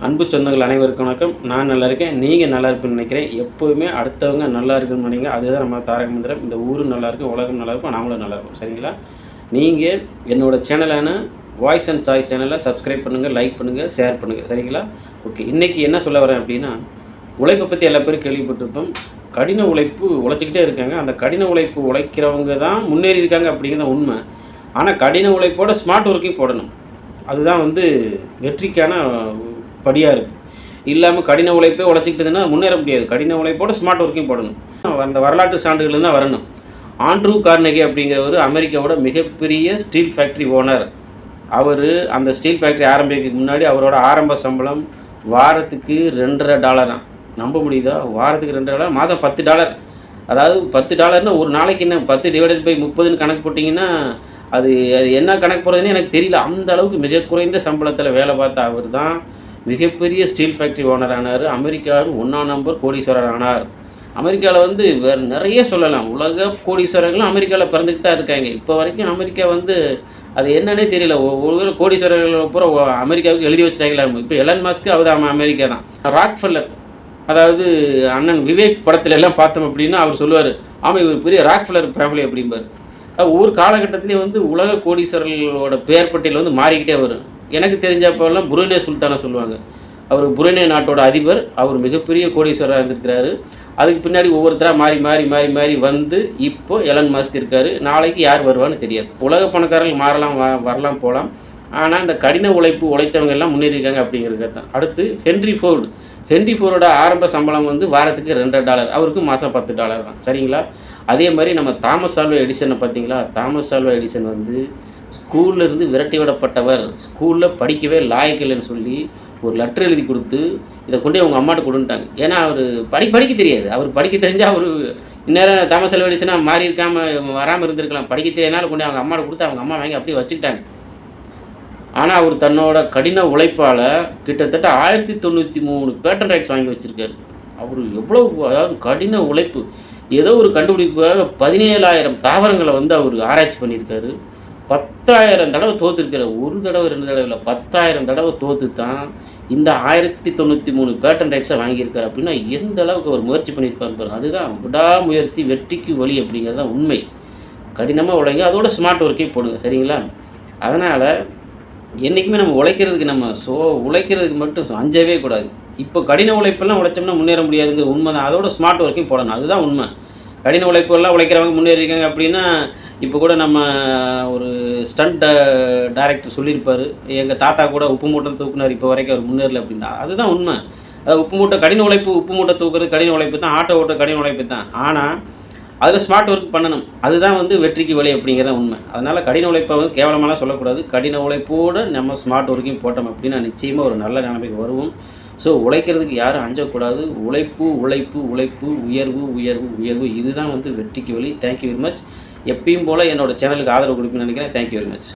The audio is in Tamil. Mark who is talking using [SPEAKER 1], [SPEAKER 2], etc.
[SPEAKER 1] அன்பு சொந்தங்கள் அனைவருக்கும் வணக்கம். நான் நல்லா இருக்கேன், நீங்கள் நல்லா இருப்பீங்கன்னு நினைக்கிறேன். எப்போவுமே அடுத்தவங்க நல்லா இருக்குன்னு நினைங்க, அதுதான் நம்ம தாரக மந்திரம். இந்த ஊரும் நல்லா இருக்கும், உலகம் நல்லா இருக்கும், நாமளும் நல்லா இருக்கும். சரிங்களா? நீங்கள் என்னோடய சேனலான வாய்ஸ் அண்ட் சாய்ஸ் சேனலை சப்ஸ்கிரைப் பண்ணுங்கள், லைக் பண்ணுங்கள், ஷேர் பண்ணுங்கள். சரிங்களா? ஓகே, இன்றைக்கி என்ன சொல்ல வரேன் அப்படின்னா, உழைப்பை பற்றி எல்லா பேரும் கேள்விப்பட்டிருப்போம். கடின உழைப்பு உழைச்சிக்கிட்டே இருக்காங்க. அந்த கடின உழைப்பு உழைக்கிறவங்க தான் முன்னேறி இருக்காங்க அப்படிங்கிறத உண்மை. ஆனால் கடின உழைப்போட ஸ்மார்ட் ஒர்க்கையும் போடணும். அதுதான் வெற்றிக்கான படியாக இருக்குது. இல்லாமல் கடின உழைப்பே உழைச்சிக்கிட்டதுன்னா முன்னேற முடியாது. கடின உழைப்போட ஸ்மார்ட் ஒர்க்கையும் போடணும். அந்த வரலாற்று சான்றுகள் தான் வரணும். ஆண்ட்ரூ கார்னகி அப்படிங்கிறவர் அமெரிக்காவோட மிகப்பெரிய ஸ்டீல் ஃபேக்ட்ரி ஓனர். அவர் அந்த ஸ்டீல் ஃபேக்ட்ரி ஆரம்பிக்கிறதுக்கு முன்னாடி அவரோட ஆரம்ப சம்பளம் வாரத்துக்கு $2.50. நம்ப முடியுதா? வாரத்துக்கு $2, மாதம் $10. அதாவது $10 ஒரு நாளைக்கு என்ன 10/30 கணக்கு போட்டிங்கன்னா அது என்ன கணக்கு போடுறதுன்னு எனக்கு தெரியல. அந்த அளவுக்கு மிக குறைந்த சம்பளத்தில் வேலை பார்த்த அவர் தான் மிகப்பெரிய ஸ்டீல் ஃபேக்ட்ரி ஓனர் ஆனார். அமெரிக்காவின் 1ஆம் நம்பர் கோடீஸ்வரர் ஆனார். அமெரிக்காவில் வேறு நிறைய சொல்லலாம். உலக கோடீஸ்வரர்களும் அமெரிக்காவில் பிறந்துக்கிட்டு தான் இருக்காங்க. இப்போ வரைக்கும் அமெரிக்கா அது என்னன்னே தெரியல. ஒவ்வொரு கோடீஸ்வரர்கள் பூரா அமெரிக்காவுக்கு எழுதி வச்சுட்டாங்களா? இப்போ எலன் மஸ்க் அவர் அமெரிக்கா தான். ராக்ஃபெல்லர், அதாவது அண்ணன் விவேக் படத்துல எல்லாம் பார்த்தோம் அப்படின்னா அவர் சொல்லுவார், ஆமாம் இவர் பெரிய ராக்ஃபெல்லர் ஃபேமிலி அப்படிம்பார். ஒவ்வொரு காலகட்டத்திலேயே உலக கோடீஸ்வரர்களோட பெயர் பட்டியல் மாறிக்கிட்டே வரும். எனக்கு தெரிஞ்சப்பெல்லாம் புருனே சுல்தானை சொல்லுவாங்க. அவர் புருனே நாட்டோட அதிபர். அவர் மிகப்பெரிய கோடீஸ்வரராக இருந்திருக்கிறாரு. அதுக்கு பின்னாடி ஒவ்வொருத்தராக மாறி மாறி மாறி மாறி இப்போ எலன் மஸ்க் இருக்கார். நாளைக்கு யார் வருவான்னு தெரியாது. உலக பணக்காரர்கள் மாறலாம், வரலாம், போகலாம். ஆனால் இந்த கடின உழைப்பு உழைத்தவங்க எல்லாம் முன்னேறியிருக்காங்க அப்படிங்கிறது தான். அடுத்து ஹென்ரி ஃபோர்டோட ஆரம்ப சம்பளம் வாரத்துக்கு $2. அவருக்கு மாதம் $10 தான். சரிங்களா? அதே மாதிரி நம்ம தாமஸ் ஆல்வா எடிசனை பார்த்தீங்களா? தாமஸ் ஆல்வா எடிசன் ஸ்கூல்லேருந்து விரட்டி விடப்பட்டவர். ஸ்கூலில் படிக்கவே லாயக்கில்லைன்னு சொல்லி ஒரு லெட்டர் எழுதி கொடுத்து இதை கொண்டு அவங்க அம்மாட்ட கொடுத்துட்டாங்க. ஏன்னா அவர் படிக்க தெரியாது. அவர் படிக்க தெரிஞ்சால் அவர் இந்நேரம் தாமஸ் ஆல்வா எடிசனாக மாறி வராமல் இருந்திருக்கலாம். படிக்க தெரியாதனால கொண்டு அவங்க அம்மாட்ட கொடுத்து அவங்க அம்மா வாங்கி அப்படியே வச்சுக்கிட்டாங்க. ஆனால் அவர் தன்னோட கடின உழைப்பால் கிட்டத்தட்ட 1093 பேட்டன் ரைட்ஸ் வாங்கி வச்சுருக்காரு. அவர் எவ்வளோ, அதாவது கடின உழைப்பு. ஏதோ ஒரு கண்டுபிடிப்புக்காக 17,000 தாவரங்களை அவர் ஆராய்ச்சி பண்ணியிருக்காரு. 10,000 தடவை தோற்றுருக்காரு. ஒரு தடவை 2 தடவை இல்லை, 10,000 தடவை தோற்று தான் இந்த 1093 பேட்டன் ரைட்ஸை வாங்கியிருக்காரு. அப்படின்னா எந்த அளவுக்கு அவர் முயற்சி பண்ணியிருப்பார் பாருங்க. அதுதான் விடாமுயற்சி வெற்றிக்கு வழி அப்படிங்கிறது தான் உண்மை. கடினமாக உழைங்க, அதோட ஸ்மார்ட் ஒர்க்கே போடுங்க. சரிங்களா? அதனால் என்றைக்குமே நம்ம உழைக்கிறதுக்கு மட்டும் அஞ்சவே கூடாது. இப்போ கடின உழைப்பெல்லாம் உழைச்சோம்னா முன்னேற முடியாதுங்கிற உண்மை தான். அதோட ஸ்மார்ட் ஒர்க்கையும் போடணும். அதுதான் உண்மை. கடின உழைப்பெல்லாம் உழைக்கிறவங்க முன்னேறிருக்காங்க அப்படின்னா, இப்போ கூட நம்ம ஒரு ஸ்டண்ட் டைரக்டர் சொல்லியிருப்பார், எங்கள் தாத்தா கூட உப்பு மூட்டை தூக்குனார், இப்போ வரைக்கும் அவர் முன்னேறல அப்படின்னா. அதுதான் உண்மை. அது கடின உழைப்பு, உப்பு மூட்டை தூக்குறது கடின உழைப்பு தான், ஆட்டோ ஓட்ட கடின உழைப்பு தான். ஆனால் அதில் ஸ்மார்ட் ஒர்க் பண்ணணும். அதுதான் வெற்றிக்கு வழி அப்படிங்கிறத உண்மை. அதனால் கடின உழைப்பை கேவலமாலாம் சொல்லக்கூடாது. கடின உழைப்போடு நம்ம ஸ்மார்ட் ஒர்க்கையும் போட்டோம் அப்படின்னா நிச்சயமாக ஒரு நல்ல நிலைமைக்கு வருவோம். ஸோ உழைக்கிறதுக்கு யாரும் அஞ்சக்கூடாது. உழைப்பு உழைப்பு உழைப்பு, உயர்வு உயர்வு உயர்வு, இதுதான் வெற்றிக்கு வழி. Thank you very much. எப்பயும் போல் என்னோடய சேனலுக்கு ஆதரவு கொடுப்பீங்கன்னு நினைக்கிறேன். Thank you very much.